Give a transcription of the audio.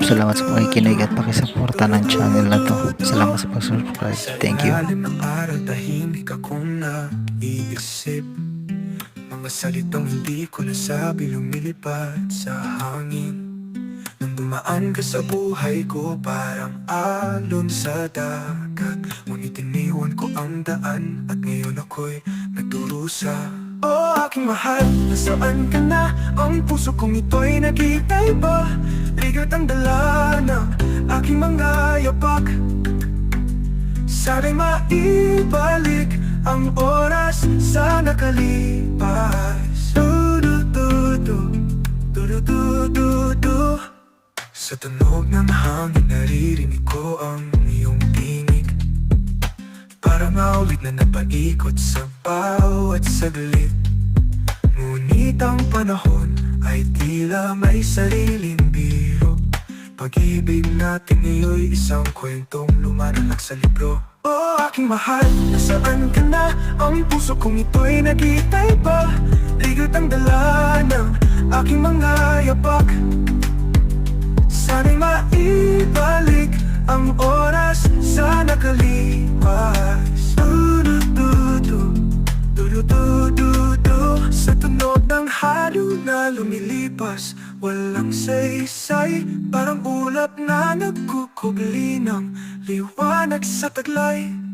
salamat sa pakikinig at pakisuporta ng channel na to. Salamat sa pag-subscribe. Thank you. Sa ilalim ng aral, tahimik akong naiisip. Mga salitang hindi ko nasabi, lumilipad sa hangin. Nang dumaan ka sa buhay ko, parang alon sa dagat. Ngunit iniwan ko ang daan, at ngayon ako'y nagdurusa. Oh, aking mahal, nasaan ka na? Ang puso kong ito'y nagitay ba? Ligat ang dala ng aking mga yapak. Sana'y maibalik ang oras sa nakalipas. Du-du-du-du, du-du-du-du-du. Sa tunog ng hangin naririnig ko ang iyong tinig. Parang maulit na napaikot sa bawat saglit. Ngunit ang panahon ay tila may sariling biro. Pag-ibig natin ngayon isang kwentong lumanalak sa libro. Oh, aking mahal, nasaan ka na? Ang puso kong ito'y nagitay ba? Ligat ang dala ng aking mga yapak. Sana'y maibalik ang oras sa nakalipas. Du-du-du-du, du-du-du-du-du. Sa tunog ng halo na lumilipas, walang saysay, parang ulap na nagkukubli ng liwanag sa taglay.